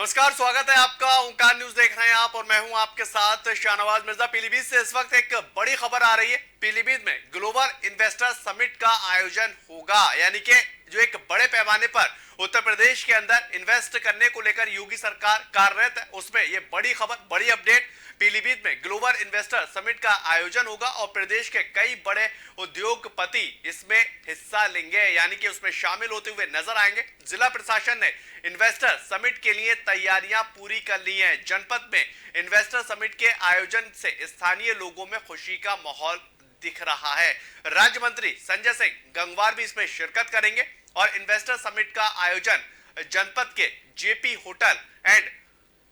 नमस्कार, स्वागत है आपका। ओंकार न्यूज देख रहे हैं आप और मैं हूं आपके साथ शाहनवाज मिर्जा। पीलीभीत से इस वक्त एक बड़ी खबर आ रही है। पीलीभीत में ग्लोबल इन्वेस्टर समिट का आयोजन होगा, यानी कि जो एक बड़े पैमाने पर उत्तर प्रदेश के अंदर इन्वेस्ट करने को लेकर योगी सरकार कार्यरत है, उसमें ये बड़ी खबर, बड़ी अपडेट। पीलीभीत में ग्लोबल इन्वेस्टर समिट का आयोजन होगा और प्रदेश के कई बड़े उद्योगपति इसमें हिस्सा लेंगे, यानी कि उसमें शामिल होते हुए नजर आएंगे। जिला प्रशासन ने इन्वेस्टर समिट के लिए तैयारियां पूरी कर ली हैं। जनपद में इन्वेस्टर समिट के आयोजन से स्थानीय लोगों में खुशी का माहौल दिख रहा है। राज्य मंत्री संजय सिंह गंगवार भी इसमें शिरकत करेंगे और इन्वेस्टर समिट का आयोजन जनपद के जेपी होटल एंड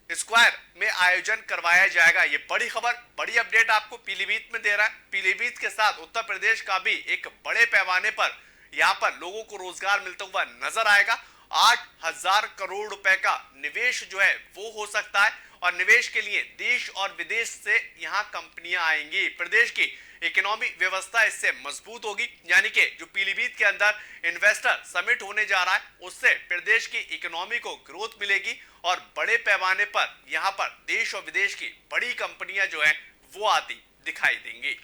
स्क्वायर में आयोजन करवाया जाएगा। ये बड़ी खबर, बड़ी अपडेट आपको पीलीभीत में दे रहा है। पीलीभीत के साथ उत्तर प्रदेश का भी एक बड़े पैमाने पर यहां पर लोगों को रोजगार मिलता हुआ नजर आएगा। 8,000 करोड़ रुपए का निवेश जो है वो हो सकता है और निवेश के लिए देश और विदेश से यहां कंपनियां आएंगी। प्रदेश की इकोनॉमी व्यवस्था इससे मजबूत होगी, यानी कि जो पीलीभीत के अंदर इन्वेस्टर समिट होने जा रहा है उससे प्रदेश की इकोनॉमी को ग्रोथ मिलेगी और बड़े पैमाने पर यहां पर देश और विदेश की बड़ी कंपनियां जो है वो आती दिखाई देंगी।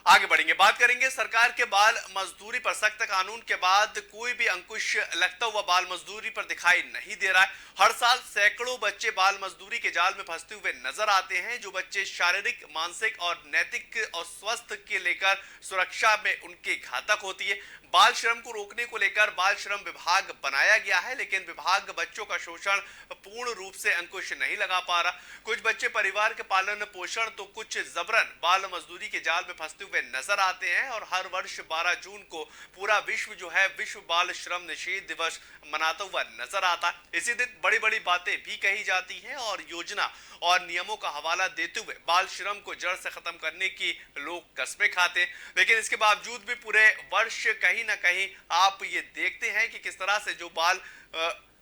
आगे बढ़ेंगे, बात करेंगे सरकार के बाल मजदूरी पर। सख्त कानून के बाद कोई भी अंकुश लगता हुआ बाल मजदूरी पर दिखाई नहीं दे रहा है। हर साल सैकड़ों बच्चे बाल मजदूरी के जाल में फंसते हुए नजर आते हैं। जो बच्चे शारीरिक, मानसिक और नैतिक और स्वास्थ्य के लेकर सुरक्षा में उनकी घातक होती है। बाल श्रम को रोकने को लेकर बाल श्रम विभाग बनाया गया है, लेकिन विभाग बच्चों का शोषण पूर्ण रूप से अंकुश नहीं लगा पा रहा। कुछ बच्चे परिवार के पालन पोषण तो कुछ जबरन बाल मजदूरी के जाल में फंसते हुए नजर आते हैं और हर वर्ष 12 जून को पूरा विश्व जो है विश्व बाल श्रम निषेध दिवस मनाता हुआ नजर आता है। इसी दिन बड़ी बड़ी बातें भी कही जाती हैं और योजना और नियमों का हवाला देते हुए बाल श्रम को जड़ से खत्म करने की लोग कस्में खाते हैं। लेकिन इसके बावजूद भी पूरे वर्ष कहीं ना कहीं आप ये देखते हैं कि किस तरह से जो बाल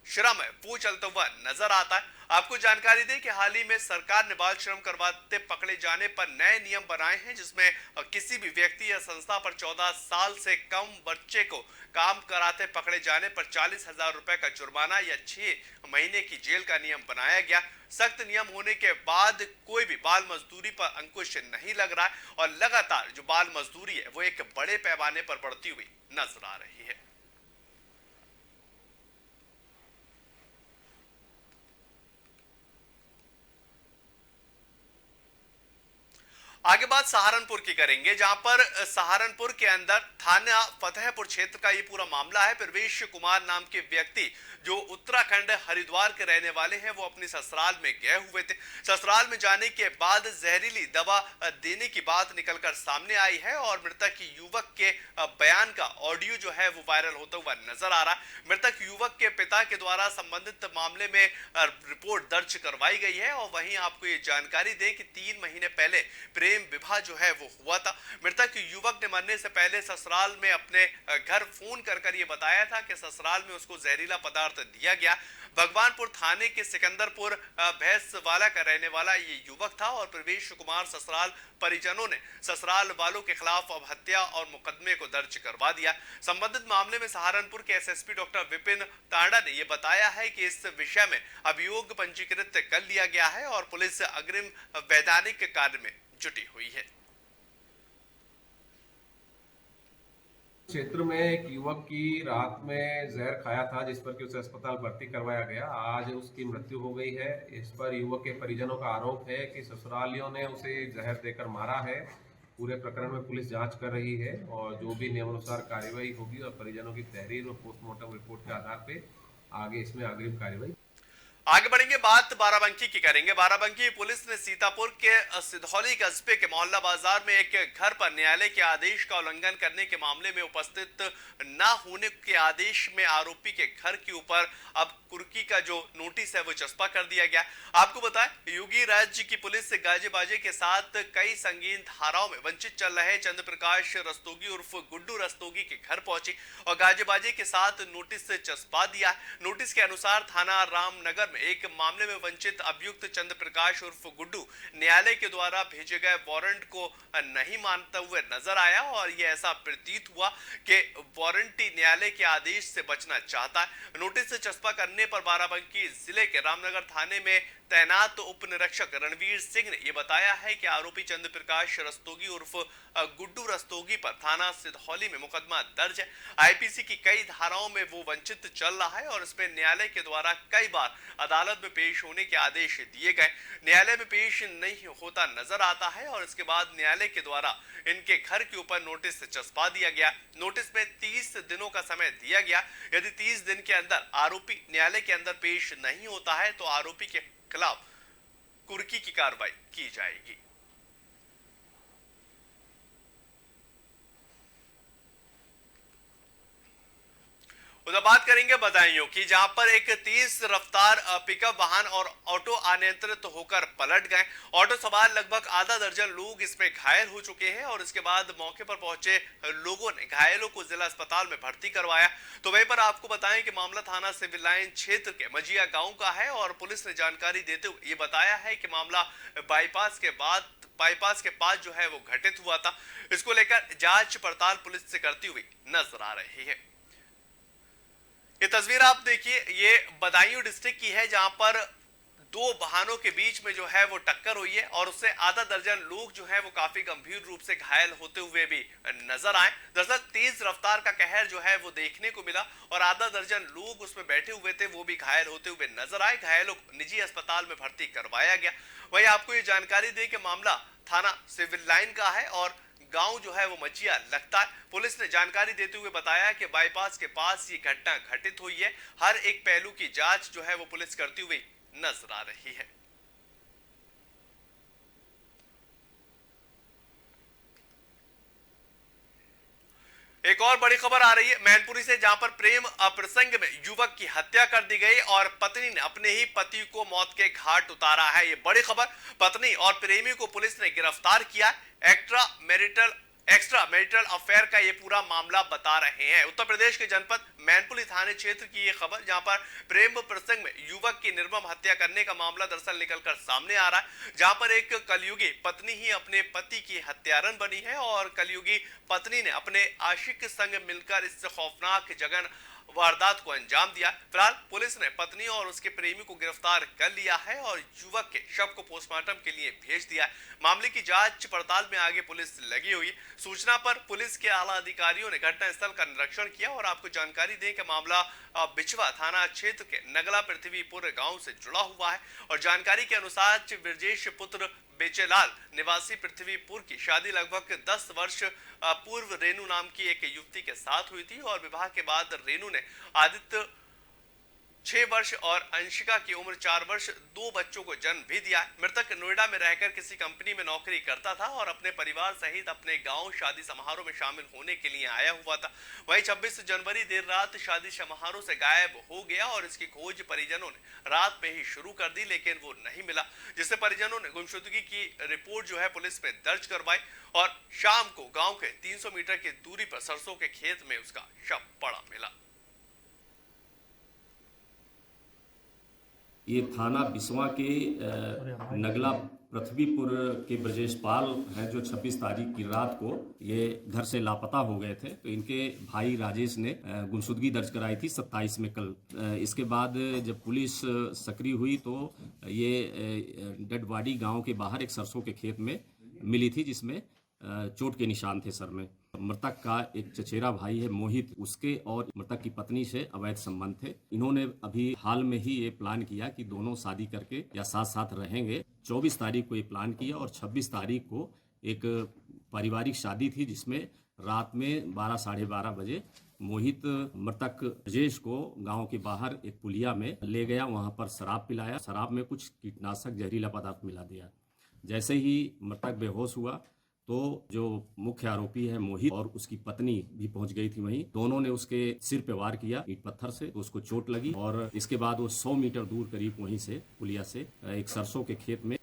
श्रम है वो चलता हुआ नजर आता है। आपको जानकारी दें कि हाल ही में सरकार ने बाल श्रम करवाते पकड़े जाने पर नए नियम बनाए हैं, जिसमें किसी भी व्यक्ति या संस्था पर 14 साल से कम बच्चे को काम कराते पकड़े जाने पर 40,000 रुपए का जुर्माना या 6 महीने की जेल का नियम बनाया गया। सख्त नियम होने के बाद कोई भी बाल मजदूरी पर अंकुश नहीं लग रहा है और लगातार जो बाल मजदूरी है वो एक बड़े पैमाने पर बढ़ती हुई नजर आ रही है। आगे बात सहारनपुर की करेंगे, जहां पर सहारनपुर के अंदर थाना फतेहपुर क्षेत्र का ये पूरा मामला है। प्रवेश कुमार नाम के व्यक्ति जो उत्तराखंड हरिद्वार के रहने वाले हैं वो अपने ससुराल में गए हुए थे। ससुराल में जाने के बाद जहरीली दवा देने की बात निकलकर सामने आई है और मृतक युवक के बयान का ऑडियो जो है वो वायरल होता हुआ नजर आ रहा है। मृतक युवक के पिता के द्वारा संबंधित मामले में रिपोर्ट दर्ज करवाई गई है और वहीं आपको ये जानकारी दें कि 3 महीने पहले प्रेम विवाह जो है वो हुआ था। मृतक युवक ने मरने से पहले ससुराल में अपने घर फोन कर ये बताया था कि ससुराल में उसको जहरीला पदार्थ दिया गया। भगवानपुर थाने के सिकंदरपुर भैंसवाला का रहने वाला ये युवक था और प्रवेश कुमार ससुराल परिजनों ने ससुराल वालों के खिलाफ अब हत्या और मुकदमे को दर्ज करवा दिया। संबंधित मामले में सहारनपुर के एसएसपी डॉक्टर विपिन तांडा ने यह बताया है कि इस विषय में अभियोग पंजीकृत कर लिया गया है और पुलिस अग्रिम वैधानिक कार्य में जुटी हुई है। क्षेत्र में एक युवक की रात में जहर खाया था, जिस पर कि उसे अस्पताल भर्ती करवाया गया। आज उसकी मृत्यु हो गई है। इस पर युवक के परिजनों का आरोप है कि ससुरालियों ने उसे जहर देकर मारा है। पूरे प्रकरण में पुलिस जांच कर रही है और जो भी नियमानुसार कार्रवाई होगी और परिजनों की तहरीर और पोस्टमार्टम रिपोर्ट के आधार पर आगे इसमें अग्रिम कार्रवाई। आगे बढ़ेंगे, बात बाराबंकी की करेंगे। बाराबंकी पुलिस ने सीतापुर के सिधौली कस्बे के मोहल्ला बाजार में एक घर पर न्यायालय के आदेश का उल्लंघन करने के मामले में उपस्थित न होने के आदेश में आरोपी के घर के ऊपर अब कुर्की का जो नोटिस है वो चस्पा कर दिया गया। आपको बताएं, योगी राज्य की पुलिस गाजे बाजे के साथ कई संगीन धाराओं में वंचित चल रहे चंद्र प्रकाश रस्तोगी उर्फ गुड्डू रस्तोगी के घर पहुंची और गाजे बाजे के साथ नोटिस चस्पा दिया। नोटिस के अनुसार थाना रामनगर में एक मामले में वंचित अभियुक्त चंद्र प्रकाश उर्फ गुड्डू न्यायालय के द्वारा भेजे गए वारंट को नहीं मानते हुए नजर आया और यह ऐसा प्रतीत हुआ कि वारंटी न्यायालय के आदेश से बचना चाहता है। नोटिस से चस्पा करने पर बाराबंकी जिले के रामनगर थाने में तैनात उप निरीक्षक रणवीर सिंह ने यह बताया है कि आरोपी चंद्र प्रकाश रस्तोगी उर्फ गुड्डू रस्तोगी पर थाना सिधौली में मुकदमा दर्ज है। आईपीसी की कई धाराओं में वो वंचित चल रहा है और इसमें न्यायालय के द्वारा कई बार अदालत में पेश होने के आदेश दिए गए, न्यायालय में पेश नहीं होता नजर आता है और इसके बाद न्यायालय के द्वारा इनके घर के ऊपर नोटिस चस्पा दिया गया। नोटिस में 30 दिनों का समय दिया गया। यदि 30 दिन के अंदर आरोपी न्यायालय के अंदर पेश नहीं होता है तो आरोपी के खिलाफ कुर्की की कार्रवाई की जाएगी। उधर बात करेंगे बदायूं की, जहां पर एक तेज रफ्तार पिकअप वाहन और ऑटो अनियंत्रित होकर पलट गए। ऑटो सवार लगभग आधा दर्जन लोग इसमें घायल हो चुके हैं और इसके बाद मौके पर पहुंचे लोगों ने घायलों को जिला अस्पताल में भर्ती करवाया। तो वहीं पर आपको बताएं कि मामला थाना सिविल लाइन क्षेत्र के मजिया गांव का है और पुलिस ने जानकारी देते हुए ये बताया है कि मामला बाईपास के पास जो है वो घटित हुआ था। इसको लेकर जांच पड़ताल पुलिस से करती हुई नजर आ रही है। ये तस्वीर आप देखिए, ये बदायूं डिस्ट्रिक्ट की है जहां पर दो वाहनों के बीच में जो है वो टक्कर हुई है और उससे आधा दर्जन लोग जो है वो काफी गंभीर रूप से घायल होते हुए भी नजर आए। दरअसल तेज रफ्तार का कहर जो है वो देखने को मिला और आधा दर्जन लोग उसमें बैठे हुए थे, वो भी घायल होते हुए नजर आए। घायलों को निजी अस्पताल में भर्ती करवाया गया। वहीं आपको ये जानकारी दे कि मामला थाना सिविल लाइन का है और गांव जो है वो मचिया लगता है। पुलिस ने जानकारी देते हुए बताया कि बाईपास के पास ये घटना घटित हुई है। हर एक पहलू की जांच जो है वो पुलिस करती हुई नजर आ रही है। एक और बड़ी खबर आ रही है मैनपुरी से, जहां पर प्रेम प्रसंग में युवक की हत्या कर दी गई और पत्नी ने अपने ही पति को मौत के घाट उतारा है। ये बड़ी खबर, पत्नी और प्रेमी को पुलिस ने गिरफ्तार किया। एक्स्ट्रा मैरिटल अफेयर का ये पूरा मामला बता रहे हैं। उत्तर प्रदेश के जनपद मैनपुरी थाने क्षेत्र की ये खबर, जहां पर प्रेम प्रसंग में युवक की निर्मम हत्या करने का मामला दरअसल निकलकर सामने आ रहा है। जहां पर एक कलयुगी पत्नी ही अपने पति की हत्यारन बनी है और कलयुगी पत्नी ने अपने आशिक संग मिलकर इस खौफनाक जघन्य वारदात को अंजाम दिया। फिलहाल पुलिस ने पत्नी और उसके प्रेमी को गिरफ्तार कर लिया है और युवक के शव को पोस्टमार्टम के लिए भेज दिया है। मामले की जांच पड़ताल में आगे पुलिस लगी हुई। सूचना पर पुलिस के आला अधिकारियों ने घटनास्थल का निरीक्षण किया और आपको जानकारी दें कि मामला बिछवा थाना क्षेत्र के नगला पृथ्वीपुर गांव से जुड़ा हुआ है और जानकारी के अनुसार ब्रजेश पुत्र बेचेलाल निवासी पृथ्वीपुर की शादी लगभग 10 वर्ष पूर्व रेनू नाम की एक युवती के साथ हुई थी और विवाह के बाद रेनू ने आदित्य 6 वर्ष और अंशिका की उम्र 4 वर्ष 2 बच्चों को जन्म भी दिया। मृतक नोएडा में रहकर किसी कंपनी में नौकरी करता था और अपने परिवार सहित अपने गांव शादी समारोह में शामिल होने के लिए आया हुआ था। वहीं 26 जनवरी देर रात शादी समारोह से गायब हो गया और इसकी खोज परिजनों ने रात में ही शुरू कर दी, लेकिन वो नहीं मिला, जिससे परिजनों ने गुमशुदगी की रिपोर्ट जो है पुलिस में दर्ज करवाई और शाम को गाँव के 300 मीटर की दूरी पर सरसों के खेत में उसका शव पड़ा मिला। ये थाना बिस्वा के नगला पृथ्वीपुर के ब्रजेश पाल हैं जो 26 तारीख की रात को ये घर से लापता हो गए थे। तो इनके भाई राजेश ने गुमशुदगी दर्ज कराई थी 27 में कल। इसके बाद जब पुलिस सक्रिय हुई तो ये डेड बॉडी गांव के बाहर एक सरसों के खेत में मिली थी, जिसमें चोट के निशान थे सर में। मृतक का एक चचेरा भाई है मोहित, उसके और मृतक की पत्नी से अवैध संबंध थे। इन्होंने अभी हाल में ही ये प्लान किया कि दोनों शादी करके या साथ साथ रहेंगे। 24 तारीख को ये प्लान किया और 26 तारीख को एक पारिवारिक शादी थी, जिसमें रात में 12 साढ़े 12 बजे मोहित मृतक ब्रजेश को गांव के बाहर एक पुलिया में ले गया। वहां पर शराब पिलाया, शराब में कुछ कीटनाशक जहरीला पदार्थ मिला दिया। जैसे ही मृतक बेहोश हुआ तो जो मुख्य आरोपी है मोहित और उसकी पत्नी भी पहुंच गई थी वहीं। दोनों ने उसके सिर पे वार किया ईंट पत्थर से, तो उसको चोट लगी और इसके बाद वो 100 मीटर दूर करीब वहीं से पुलिया से एक सरसों के खेत में।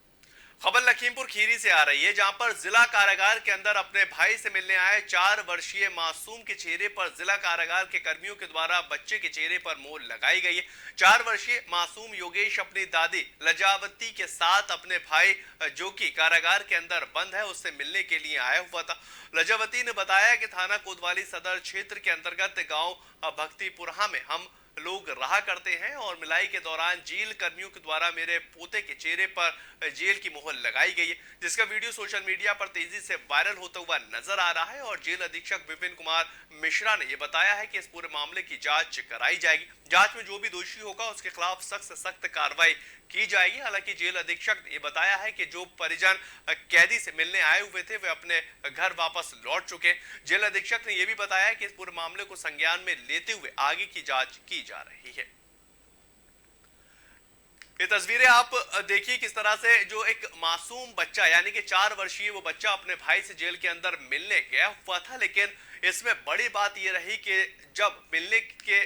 खबर लखीमपुर खीरी से आ रही है, जहां पर जिला कारागार के अंदर अपने भाई से मिलने आए 4 वर्षीय मासूम के चेहरे पर जिला कारागार के कर्मियों के द्वारा बच्चे के चेहरे पर मोहर लगाई गई है। 4 वर्षीय मासूम योगेश अपनी दादी लजावती के साथ अपने भाई जो कि कारागार के अंदर बंद है उससे मिलने के लिए आया हुआ था। लजावती ने बताया कि थाना कोतवाली सदर क्षेत्र के अंतर्गत गाँव भक्तिपुरा में हम लोग रहा करते हैं और मिलाई के दौरान जेल कर्मियों के द्वारा मेरे पोते के चेहरे पर जेल की मोहर लगाई गई है, जिसका वीडियो सोशल मीडिया पर तेजी से वायरल होता हुआ नजर आ रहा है। और जेल अधीक्षक विपिन कुमार मिश्रा ने यह बताया है कि इस पूरे मामले की जांच कराई जाएगी। जांच में जो भी दोषी होगा उसके खिलाफ सख्त से सख्त कार्रवाई की जाएगी। हालांकि जेल अधीक्षक ने यह बताया है कि जो परिजन कैदी से मिलने आए हुए थे वे अपने घर वापस लौट चुके। जेल अधीक्षक ने यह भी बताया कि इस पूरे मामले को संज्ञान में लेते हुए आगे की जांच की जा रही है। ये तस्वीरें आप देखिए किस तरह से जो एक मासूम बच्चा यानी कि 4 वर्षीय वो बच्चा अपने भाई से जेल के अंदर मिलने गया हुआ था, लेकिन इसमें बड़ी बात ये रही कि जब मिलने के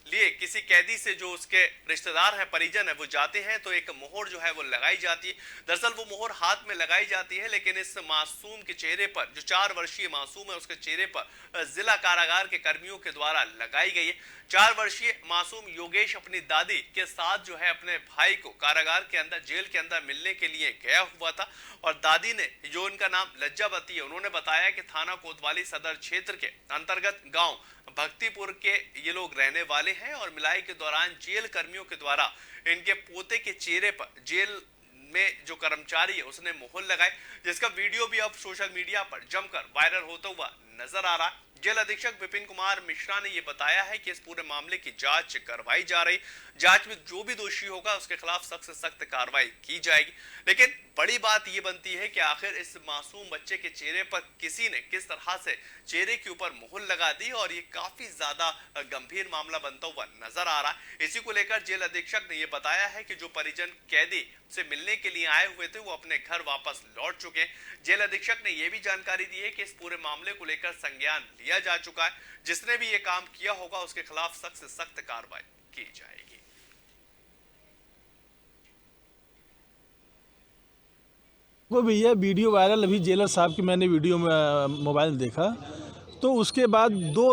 लिए किसी कैदी से जो उसके रिश्तेदार हैं, परिजन है, वो जाते हैं तो एक मोहर जो है वो लगाई जाती है। दरअसल वो मोहर हाथ में लगाई जाती है, लेकिन इस मासूम के चेहरे पर, जो 4 वर्षीय मासूम है, उसके चेहरे पर जिला कारागार के कर्मियों के द्वारा लगाई गई है। 4 वर्षीय मासूम योगेश अपनी दादी के साथ जो है अपने भाई को कारागार के अंदर, जेल के अंदर मिलने के लिए गया हुआ था। और दादी ने, जो उनका नाम लज्जावती है, उन्होंने बताया कि थाना कोतवाली सदर क्षेत्र के अंतर्गत गांव भक्तिपुर के ये लोग रहने वाले हैं और मिलाई के दौरान जेल कर्मियों के द्वारा इनके पोते के चेहरे पर जेल में जो कर्मचारी है उसने मोहर लगाई, जिसका वीडियो भी अब सोशल मीडिया पर जमकर वायरल होता हुआ नजर आ रहा है। जेल अधीक्षक विपिन कुमार मिश्रा ने यह बताया है कि इस पूरे मामले की जांच करवाई जा रही। जांच में जो भी दोषी होगा उसके खिलाफ सख्त से सख्त कार्रवाई की जाएगी। लेकिन बड़ी बात यह बनती है कि आखिर इस मासूम बच्चे के चेहरे पर किसी ने किस तरह से चेहरे के ऊपर मोहर लगा दी और ये काफी ज्यादा गंभीर मामला बनता हुआ नजर आ रहा है। इसी को लेकर जेल अधीक्षक ने यह बताया है कि जो परिजन कैदी से मिलने के लिए आए हुए थे वो अपने घर वापस लौट चुके हैं। जेल अधीक्षक ने यह भी जानकारी दी है कि इस पूरे मामले को लेकर संज्ञान लिया जा चुका है। जिसने भी ये काम किया होगा उसके खिलाफ सख्त से सख्त कार्रवाई की जाएगी। वो भैया वीडियो वायरल अभी जेलर साहब की मैंने वीडियो में मोबाइल में देखा, तो उसके बाद दो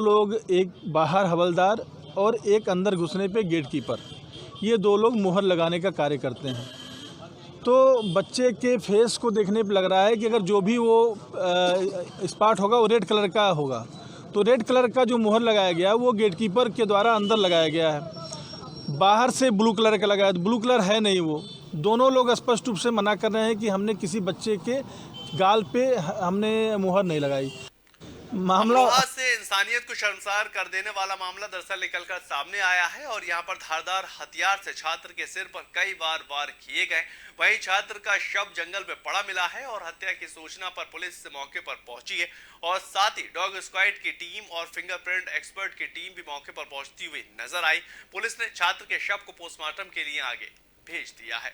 लोग एक बाहर हवलदार और एक अंदर घुसने पे गेटकीपर, ये 2 लोग मोहर लगाने का कार्य करते हैं। तो बच्चे के फेस को देखने पे लग रहा है कि अगर जो भी वो स्पॉट होगा वो रेड कलर का होगा। तो रेड कलर का जो मोहर लगाया गया वो गेटकीपर के द्वारा अंदर लगाया गया है। बाहर से ब्लू कलर का लगाया, ब्लू कलर है नहीं वो। दोनों लोग स्पष्ट रूप से मना कर रहे हैं कि हमने किसी बच्चे के गाल पे हमने मोहर नहीं लगाई। मामला से इंसानियत को शर्मसार कर देने वाला मामला दरअसल निकलकर सामने आया है और यहाँ पर धारदार हथियार से छात्र के सिर पर कई बार वार किए गए। वहीं छात्र का शव जंगल में पड़ा मिला है और हत्या की सूचना पर पुलिस मौके पर पहुंची है और साथ ही डॉग स्क्वाड की टीम और फिंगरप्रिंट एक्सपर्ट की टीम भी मौके पर पहुंचती हुई नजर आई। पुलिस ने छात्र के शव को पोस्टमार्टम के लिए आगे भेज दिया है।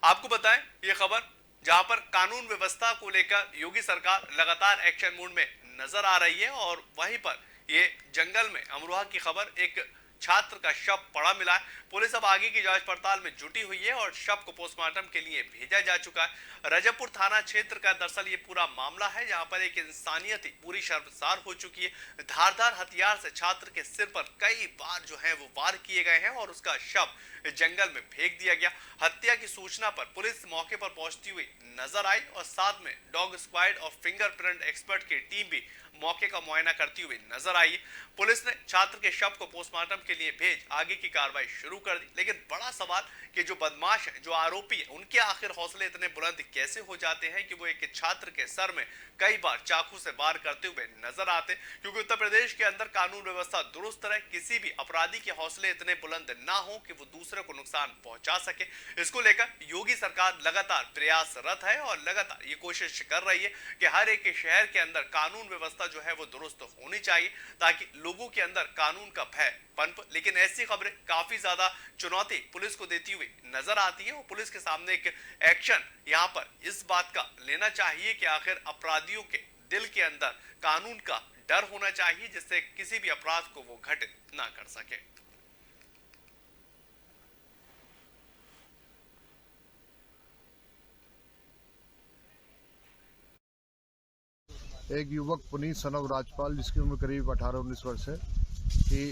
आपको बताएं ये खबर जहां पर कानून व्यवस्था को लेकर योगी सरकार लगातार एक्शन मोड में नजर आ रही है और वहीं पर ये जंगल में अमरोहा की खबर, एक छात्र का शव पड़ा मिला है। पुलिस अब आगे की जांच पड़ताल में जुटी हुई है और शव को पोस्टमार्टम के लिए भेजा जा चुका है। रजबपुर थाना क्षेत्र का दरअसल ये पूरा मामला है जहां पर एक इंसानियत ही पूरी शर्मसार हो चुकी है। धारदार हथियार से छात्र के सिर पर कई बार जो है वो वार किए गए हैं और उसका शव जंगल में फेंक दिया गया। हत्या की सूचना पर पुलिस मौके पर पहुंचती हुई नजर आई और साथ में डॉग स्क्वाड और फिंगरप्रिंट एक्सपर्ट की टीम भी मौके का मुआयना करती हुई नजर आई। पुलिस ने छात्र के शव को पोस्टमार्टम के लिए भेज आगे की कार्रवाई शुरू कर दी। लेकिन बड़ा सवाल कि जो बदमाश है, जो आरोपी है, उनके आखिर हौसले इतने बुलंद कैसे हो जाते हैं कि वो एक छात्र के सर में कई बार चाकू से वार करते हुए नजर आते। क्योंकि उत्तर प्रदेश के अंदर कानून व्यवस्था दुरुस्त रहे, किसी भी अपराधी के हौसले इतने बुलंद ना हो कि वो दूसरे को नुकसान पहुंचा सके। इसको लेकर योगी सरकार लगातार प्रयासरत है और लगातार ये कोशिश कर रही है कि हर एक शहर के अंदर कानून व्यवस्था जो है वो दुरुस्त होनी चाहिए ताकि लोगों के अंदर कानून का भय पनप। लेकिन ऐसी खबरें काफी ज्यादा चुनौती पुलिस को देती हुई नजर आती है और पुलिस के सामने एक एक्शन यहाँ पर इस बात का लेना चाहिए कि आखिर अपराधियों के दिल के अंदर कानून का डर होना चाहिए जिससे किसी भी अपराध को वो घटित ना कर सके। एक युवक पुनीत सन ऑफ राजपाल जिसकी उम्र करीब 18-19 वर्ष है की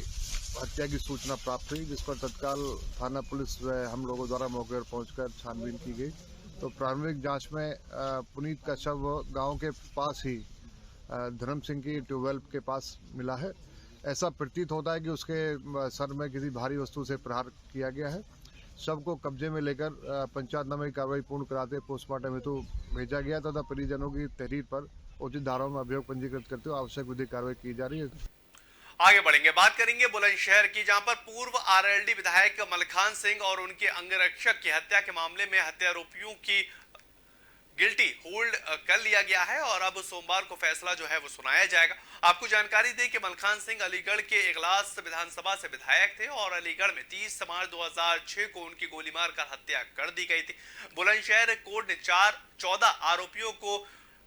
हत्या की सूचना प्राप्त हुई, जिस पर तत्काल थाना पुलिस व हम लोगों द्वारा मौके पर पहुंचकर छानबीन की गई। तो प्रारंभिक जांच में पुनीत का शव गांव के पास ही धर्म सिंह की ट्यूबवेल के पास मिला है। ऐसा प्रतीत होता है कि उसके सर में किसी भारी वस्तु से प्रहार किया गया है। शव को कब्जे में लेकर पंचायतनामे की कार्रवाई पूर्ण कराते पोस्टमार्टम हेतु भेजा गया तथा परिजनों की तहरीर पर उचित धाराओं में अभियोग पंजीकृत करते हुए आवश्यक विधिक कार्रवाई की जा रही है। आगे बढ़ेंगे, बात करेंगे बुलंदशहर की, जहां पर पूर्व आरएलडी विधायक मलखान सिंह और उनके अंगरक्षक की हत्या के मामले में हत्यारोपियों की गिल्टी होल्ड कर लिया गया है और अब सोमवार को फैसला जो है वो सुनाया जाएगा। आपको जानकारी दें कि मलखान सिंह अलीगढ़ के इगलास विधानसभा से विधायक थे और अलीगढ़ में 30 मार्च 2006 को उनकी गोली मारकर हत्या कर दी गई थी। बुलंदशहर कोर्ट ने 14 आरोपियों को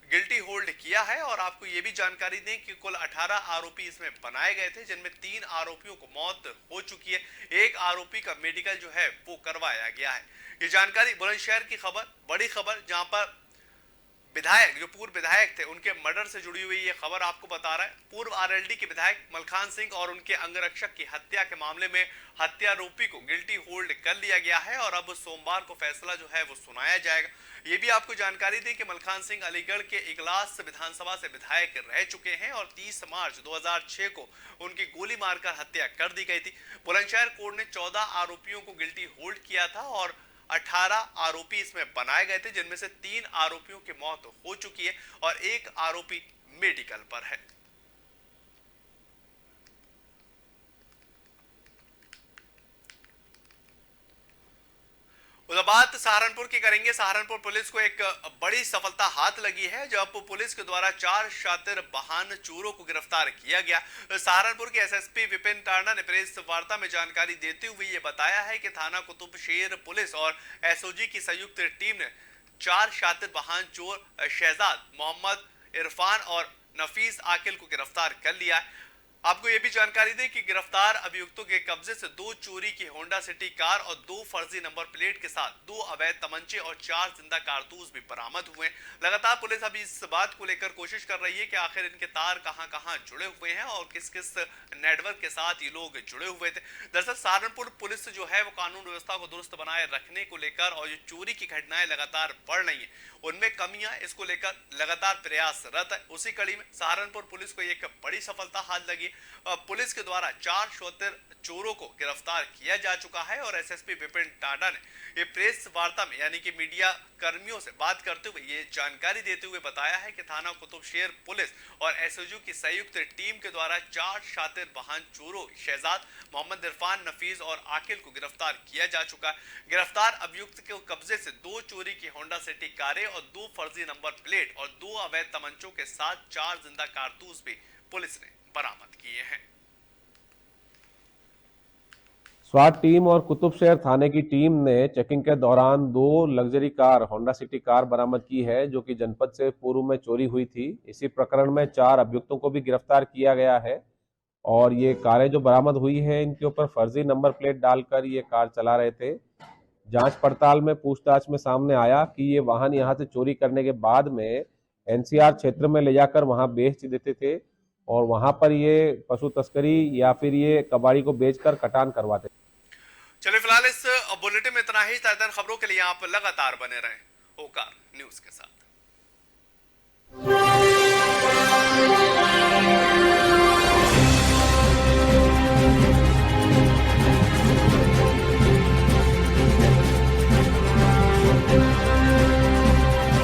गिल्टी होल्ड किया है और आपको ये भी जानकारी दें कि कुल 18 आरोपी इसमें बनाए गए थे, जिनमें 3 आरोपियों को मौत हो चुकी है, एक आरोपी का मेडिकल जो है वो करवाया गया है। ये जानकारी बुलंदशहर की खबर, बड़ी खबर, जहां पर विधायक जो पूर्व विधायक थे उनके मर्डर से जुड़ी हुई ये खबर आपको बता रहा है। पूर्व आरएलडी के विधायक मलखान सिंह और उनके अंगरक्षक की हत्या के मामले में हत्यारोपी को गिल्टी होल्ड कर लिया गया है और अब सोमवार को फैसला जो है वो सुनाया जाएगा। ये भी आपको जानकारी दी कि मलखान सिंह अलीगढ़ के इगलास विधानसभा से विधायक रह चुके हैं और 30 मार्च 2006 को उनकी गोली मारकर हत्या कर दी गई थी। बुलंदशहर कोर्ट ने 14 आरोपियों को गिल्टी होल्ड किया था और 18 आरोपी इसमें बनाए गए थे, जिनमें से 3 आरोपियों की मौत हो चुकी है और एक आरोपी मेडिकल पर है। उधर बात सहारनपुर की करेंगे। सहारनपुर पुलिस को एक बड़ी सफलता हाथ लगी है जब पुलिस के द्वारा 4 शातिर वाहन चोरों को गिरफ्तार किया गया। सहारनपुर के एसएसपी विपिन टांडा ने प्रेस वार्ता में जानकारी देते हुए ये बताया है कि थाना कुतुबशेर पुलिस और एसओजी की संयुक्त टीम ने 4 शातिर वाहन चोर शहजाद, मोहम्मद इरफान और नफीस आकिल को गिरफ्तार कर लिया है। आपको यह भी जानकारी दें कि गिरफ्तार अभियुक्तों के कब्जे से 2 चोरी की होंडा सिटी कार और 2 फर्जी नंबर प्लेट के साथ 2 अवैध तमंचे और 4 जिंदा कारतूस भी बरामद हुए। लगातार पुलिस अभी इस बात को लेकर कोशिश कर रही है कि आखिर इनके तार कहां-कहां जुड़े हुए हैं और किस-किस नेटवर्क के साथ ये लोग जुड़े हुए थे। दरअसल सहारनपुर पुलिस जो है वो कानून व्यवस्था को दुरुस्त बनाए रखने को लेकर और जो चोरी की घटनाएं लगातार बढ़ रही है उनमें कमियां, इसको लेकर लगातार प्रयासरत है। उसी कड़ी में सहारनपुर पुलिस को एक बड़ी सफलता हाथ लगी। पुलिस के द्वारा 4 शातिर चोरों को गिरफ्तार किया जा चुका है और एसएसपी विपिन टांडा ने ये प्रेस वार्ता में यानी कि मीडिया कर्मियों से बात करते हुए ये जानकारी देते हुए बताया है कि थाना कुतुबशेर पुलिस और एसओजी की संयुक्त टीम के द्वारा 4 शातिर वाहन चोरों शहजाद, मोहम्मद इरफान, नफीस और आकिल को गिरफ्तार किया जा चुका है। गिरफ्तार अभियुक्त के कब्जे से 2 चोरी की होंडा सिटी कारें और 2 फर्जी नंबर प्लेट और 2 अवैध तमंचों के साथ 4 जिंदा कारतूस भी पुलिस ने बरामद किए हैं। स्वाट टीम और कुतुबशहर थाने की टीम ने चेकिंग के दौरान 2 luxury car Honda city car बरामद की है जो कि जनपद से पूर्व में चोरी हुई थी। इसी प्रकरण में 4 अभियुक्तों को भी गिरफ्तार किया गया है और ये कारें जो बरामद हुई है इनके ऊपर फर्जी नंबर प्लेट डालकर ये कार चला रहे थे। जांच पड़ताल में पूछताछ में सामने आया कि ये वाहन यहाँ से चोरी करने के बाद में एनसीआर क्षेत्र में ले जाकर वहाँ बेच देते थे और वहां पर ये पशु तस्करी या फिर ये कबाड़ी को बेचकर कटान करवाते। चलिए फिलहाल इस बुलेटिन में इतना ही। ताज़ा खबरों के लिए आप लगातार बने रहें ओकार न्यूज के साथ।